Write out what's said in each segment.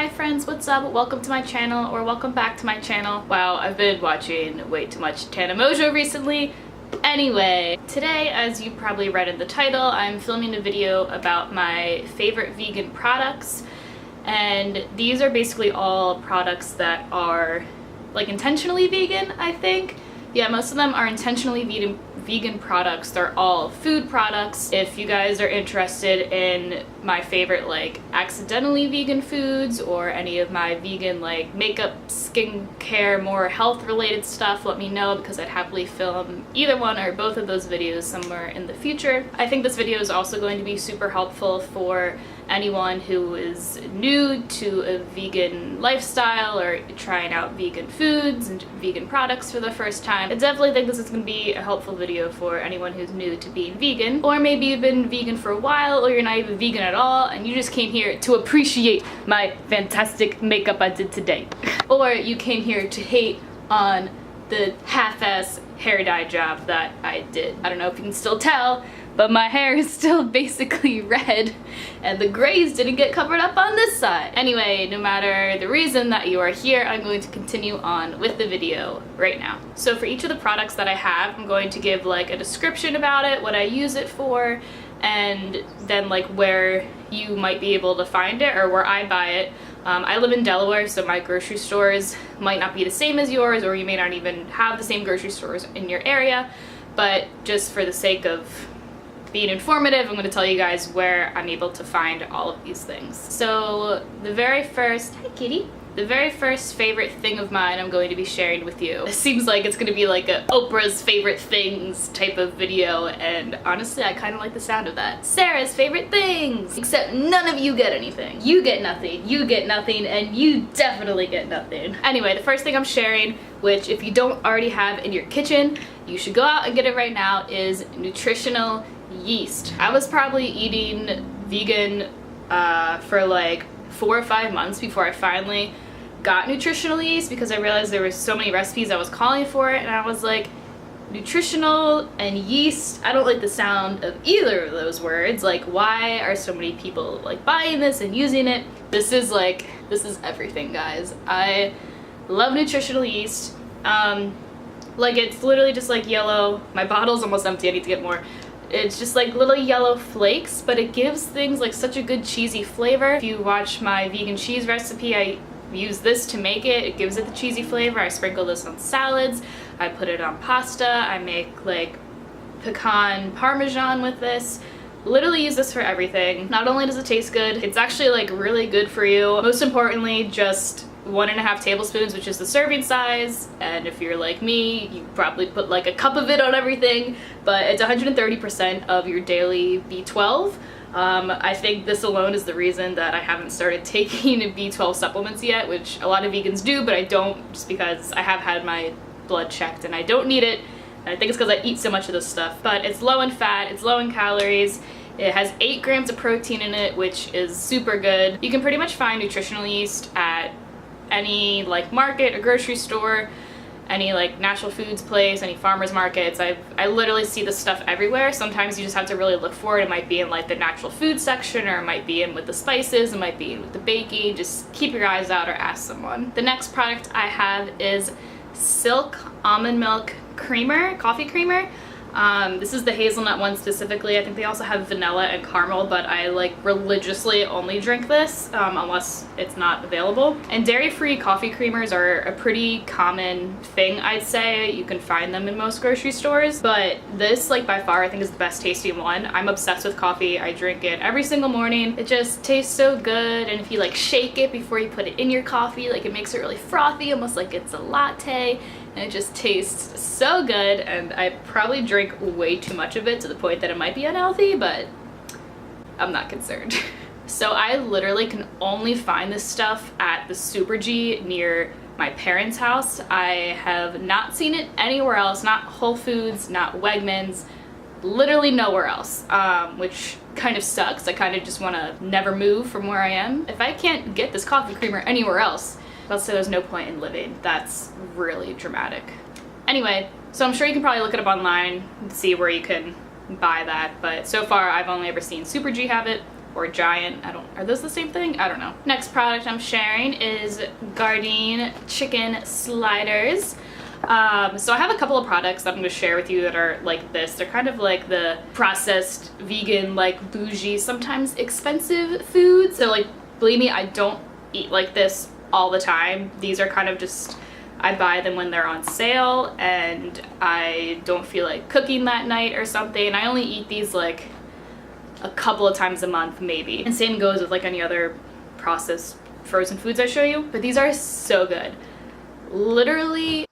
Hi friends, what's up? Welcome to my channel, or welcome back to my channel. Wow, I've been watching way too much Tana Mojo recently. Anyway, today, as you probably read in the title, I'm filming a video about my favorite vegan products. And these are basically all products that are like intentionally vegan, I think. Yeah, most of them are intentionally vegan products. They're all food products. If you guys are interested in my favorite like accidentally vegan foods or any of my vegan like makeup, skincare, more health related stuff, let me know because I'd happily film either one or both of those videos somewhere in the future. I think this video is also going to be super helpful for anyone who is new to a vegan lifestyle or trying out vegan foods and vegan products for the first time. I definitely think this is going to be a helpful video for anyone who's new to being vegan, or maybe you've been vegan for a while or you're not even vegan at all and you just came here to appreciate my fantastic makeup I did today. Or you came here to hate on the half-ass hair dye job that I did. I don't know if you can still tell, but my hair is still basically red and the grays didn't get covered up on this side. Anyway, no matter the reason that you are here, I'm going to continue on with the video right now. So for each of the products that I have, I'm going to give like a description about it, what I use it for, and then like where you might be able to find it or where I buy it. I live in Delaware, so my grocery stores might not be the same as yours, or you may not even have the same grocery stores in your area, but just for the sake of being informative, I'm going to tell you guys where I'm able to find all of these things. So the very first, hi kitty, the very first favorite thing of mine I'm going to be sharing with you. It seems like it's going to be like a Oprah's favorite things type of video, and honestly I kind of like the sound of that. Sarah's favorite things! Except none of you get anything. You get nothing, and you definitely get nothing. Anyway, the first thing I'm sharing, which if you don't already have in your kitchen, you should go out and get it right now, is nutritional yeast. I was probably eating vegan for like 4 or 5 months before I finally got nutritional yeast, because I realized there were so many recipes I was calling for it, and I was like, nutritional and yeast, I don't like the sound of either of those words. Like, why are so many people like buying this and using it? This is everything, guys. I love nutritional yeast. Like, it's literally just like yellow. My bottle's almost empty, I need to get more. It's just like little yellow flakes, but it gives things like such a good cheesy flavor. If you watch my vegan cheese recipe, I use this to make it. It gives it the cheesy flavor. I sprinkle this on salads. I put it on pasta. I make like pecan parmesan with this. Literally use this for everything. Not only does it taste good, it's actually like really good for you. Most importantly, just 1.5 tablespoons, which is the serving size, and if you're like me, you probably put like a cup of it on everything, but it's 130% of your daily B12. I think this alone is the reason that I haven't started taking B12 supplements yet, which a lot of vegans do, but I don't, just because I have had my blood checked and I don't need it. And I think it's because I eat so much of this stuff. But it's low in fat, it's low in calories. It has 8 grams of protein in it, which is super good. You can pretty much find nutritional yeast at any like market or grocery store, any like natural foods place, any farmers markets. I literally see this stuff everywhere. Sometimes you just have to really look for it. It might be in like the natural food section, or it might be in with the spices, it might be in with the baking. Just keep your eyes out or ask someone. The next product I have is Silk Almond Milk Creamer, coffee creamer. This is the hazelnut one specifically. I think they also have vanilla and caramel, but I like religiously only drink this unless it's not available. And dairy-free coffee creamers are a pretty common thing, I'd say. You can find them in most grocery stores, but this like by far I think is the best tasting one. I'm obsessed with coffee. I drink it every single morning. It just tastes so good, and if you like shake it before you put it in your coffee, like it makes it really frothy, almost like it's a latte. And it just tastes so good, and I probably drink way too much of it to the point that it might be unhealthy, but I'm not concerned. So I literally can only find this stuff at the Super G near my parents' house. I have not seen it anywhere else, not Whole Foods, not Wegmans, literally nowhere else, which kind of sucks. I kind of just want to never move from where I am. If I can't get this coffee creamer anywhere else, let's say there's no point in living. That's really dramatic. Anyway, so I'm sure you can probably look it up online and see where you can buy that, but so far I've only ever seen Super G have it. or giant. Are those the same thing? I don't know. Next product I'm sharing is Gardein chicken sliders. So I have a couple of products that I'm going to share with you that are like this. They're kind of like the processed, vegan, like bougie, sometimes expensive foods. So like, believe me, I don't eat like this all the time. These are kind of just, I buy them when they're on sale and I don't feel like cooking that night or something. I only eat these like a couple of times a month maybe. And same goes with like any other processed frozen foods I show you. But these are so good. Literally,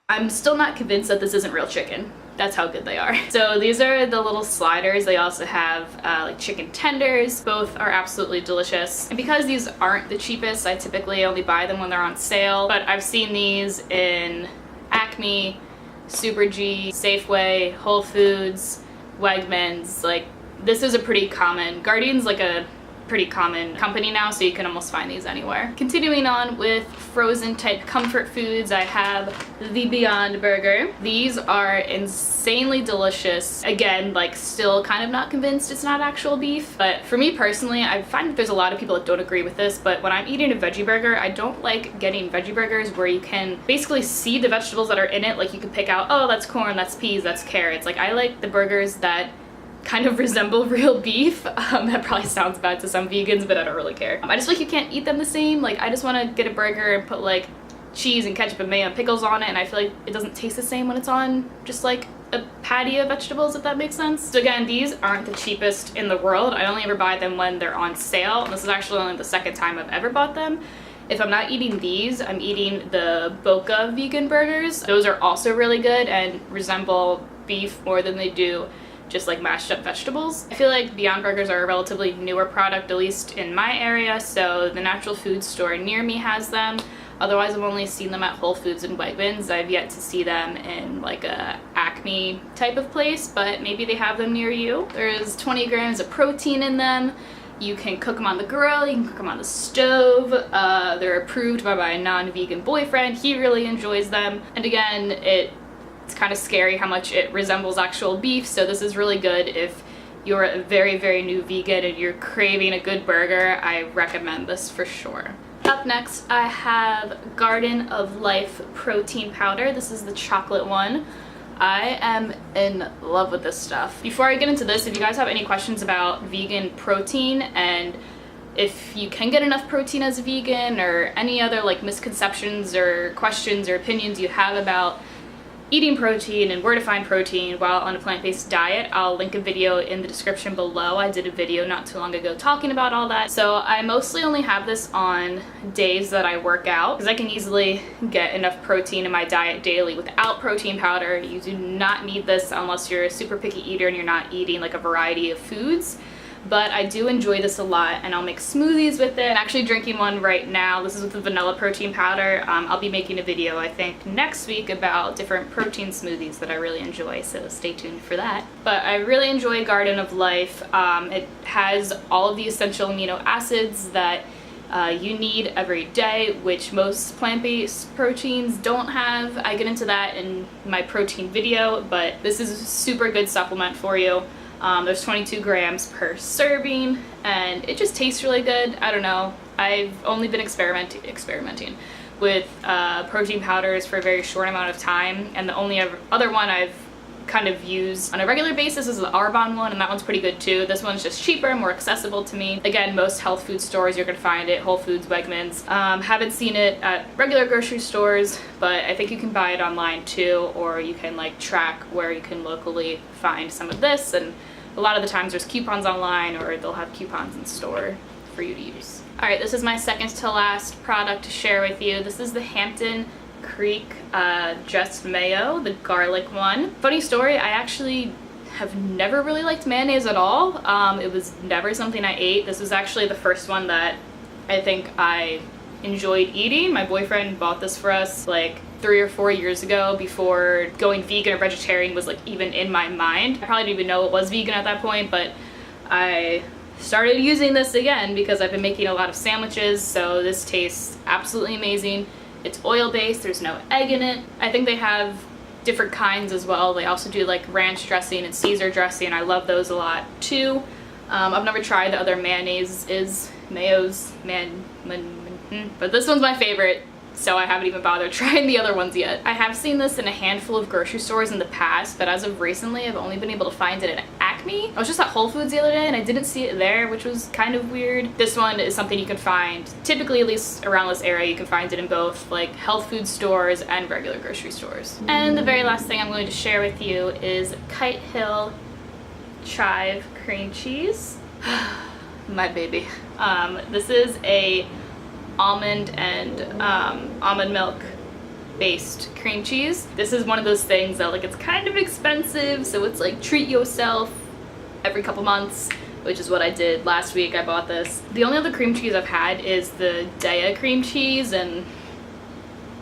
I'm still not convinced that this isn't real chicken. That's how good they are. So these are the little sliders. They also have like chicken tenders. Both are absolutely delicious. And because these aren't the cheapest, I typically only buy them when they're on sale. But I've seen these in Acme, Super G, Safeway, Whole Foods, Wegmans. Like, this is a pretty common, Gardein's like a pretty common company now, so you can almost find these anywhere. Continuing on with frozen type comfort foods, I have the Beyond Burger. These are insanely delicious. Again, like, still kind of not convinced it's not actual beef, but for me personally, I find that there's a lot of people that don't agree with this, but when I'm eating a veggie burger, I don't like getting veggie burgers where you can basically see the vegetables that are in it. Like, you can pick out, oh, that's corn, that's peas, that's carrots. Like, I like the burgers that kind of resemble real beef. That probably sounds bad to some vegans, but I don't really care. I just feel like you can't eat them the same. Like, I just want to get a burger and put like cheese and ketchup and mayo and pickles on it, and I feel like it doesn't taste the same when it's on just like a patty of vegetables, if that makes sense. So again, these aren't the cheapest in the world. I only ever buy them when they're on sale. This is actually only the second time I've ever bought them. If I'm not eating these, I'm eating the Boca vegan burgers. Those are also really good and resemble beef more than they do just like mashed up vegetables. I feel like Beyond Burgers are a relatively newer product, at least in my area, so the natural food store near me has them. Otherwise, I've only seen them at Whole Foods and Wegmans. I've yet to see them in like a Acme type of place, but maybe they have them near you. There's 20 grams of protein in them. You can cook them on the grill, you can cook them on the stove. They're approved by my non-vegan boyfriend. He really enjoys them. And again, it's kind of scary how much it resembles actual beef, so this is really good if you're a very, very new vegan and you're craving a good burger. I recommend this for sure. Up next, I have Garden of Life protein powder. This is the chocolate one. I am in love with this stuff. Before I get into this, if you guys have any questions about vegan protein and if you can get enough protein as a vegan, or any other like misconceptions or questions or opinions you have about eating protein and where to find protein while on a plant-based diet, I'll link a video in the description below. I did a video not too long ago talking about all that. So I mostly only have this on days that I work out because I can easily get enough protein in my diet daily without protein powder. You do not need this unless you're a super picky eater and you're not eating like a variety of foods. But I do enjoy this a lot, and I'll make smoothies with it. I'm actually drinking one right now. This is with the vanilla protein powder. I'll be making a video, I think, next week about different protein smoothies that I really enjoy, so stay tuned for that. But I really enjoy Garden of Life. It has all of the essential amino acids that you need every day, which most plant-based proteins don't have. I get into that in my protein video, but this is a super good supplement for you. There's 22 grams per serving, and it just tastes really good. I don't know. I've only been experimenting with protein powders for a very short amount of time, and the only other one I've kind of used on a regular basis is the Arbonne one, and that one's pretty good too. This one's just cheaper, more accessible to me. Again, most health food stores you're gonna find it, Whole Foods, Wegmans. Haven't seen it at regular grocery stores, but I think you can buy it online too, or you can like track where you can locally find some of this, and a lot of the times there's coupons online, or they'll have coupons in store for you to use. All right, this is my second to last product to share with you. This is the Hampton Creek Just Mayo, the garlic one. Funny story, I actually have never really liked mayonnaise at all. It was never something I ate. This was actually the first one that I think I enjoyed eating. My boyfriend bought this for us like 3 or 4 years ago, before going vegan or vegetarian was like even in my mind. I probably didn't even know it was vegan at that point, but I started using this again because I've been making a lot of sandwiches, so this tastes absolutely amazing. It's oil-based, there's no egg in it. I think they have different kinds as well. They also do like ranch dressing and Caesar dressing. I love those a lot too. I've never tried the other mayos, but this one's my favorite, so I haven't even bothered trying the other ones yet. I have seen this in a handful of grocery stores in the past, but as of recently, I've only been able to find it at Acme. I was just at Whole Foods the other day and I didn't see it there, which was kind of weird. This one is something you can find, typically at least around this area, you can find it in both like health food stores and regular grocery stores. And the very last thing I'm going to share with you is Kite Hill chive cream cheese. My baby. This is a almond and almond milk based cream cheese. This is one of those things that like it's kind of expensive, so it's like treat yourself every couple months, which is what I did last week. I bought this. The only other cream cheese I've had is the Daya cream cheese, and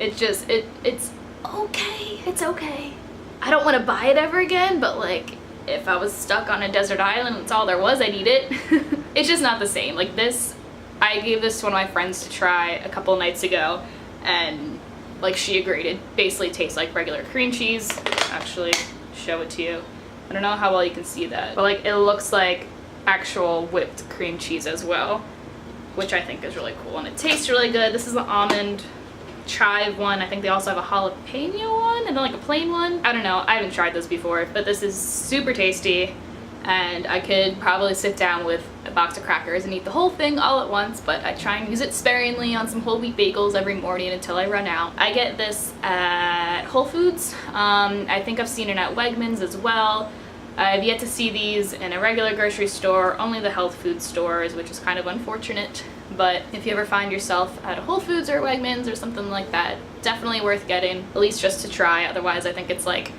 it's just it's okay. It's okay. I don't want to buy it ever again, but like if I was stuck on a desert island and that's all there was, I'd eat it. It's just not the same. Like this, I gave this to one of my friends to try a couple nights ago, and like she agreed. It basically tastes like regular cream cheese. Actually, show it to you. I don't know how well you can see that, but like it looks like actual whipped cream cheese as well, which I think is really cool, and it tastes really good. This is the almond chive one. I think they also have a jalapeno one and then like a plain one. I don't know, I haven't tried this before, but this is super tasty, and I could probably sit down with a box of crackers and eat the whole thing all at once, but I try and use it sparingly on some whole wheat bagels every morning until I run out. I get this at Whole Foods. I think I've seen it at Wegmans as well. I've yet to see these in a regular grocery store, only the health food stores, which is kind of unfortunate. But if you ever find yourself at a Whole Foods or Wegmans or something like that, definitely worth getting, at least just to try. Otherwise, I think it's like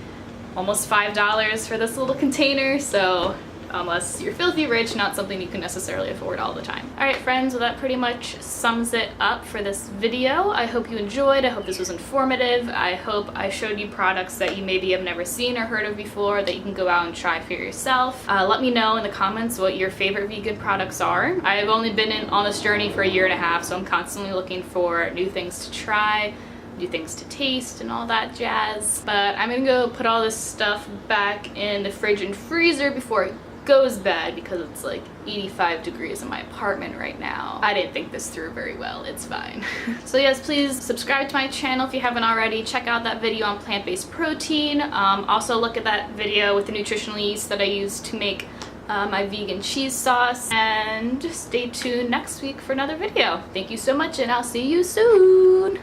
almost $5 for this little container, so unless you're filthy rich, not something you can necessarily afford all the time. Alright friends, well that pretty much sums it up for this video. I hope you enjoyed. I hope this was informative. I hope I showed you products that you maybe have never seen or heard of before that you can go out and try for yourself. Let me know in the comments what your favorite vegan products are. I've only been on this journey for a year and a half, so I'm constantly looking for new things to try, new things to taste, and all that jazz. But I'm gonna go put all this stuff back in the fridge and freezer before it goes bad, because it's like 85 degrees in my apartment right now. I didn't think this through very well. It's fine. So yes, please subscribe to my channel if you haven't already. Check out that video on plant-based protein. Also look at that video with the nutritional yeast that I use to make my vegan cheese sauce, and stay tuned next week for another video. Thank you so much, and I'll see you soon.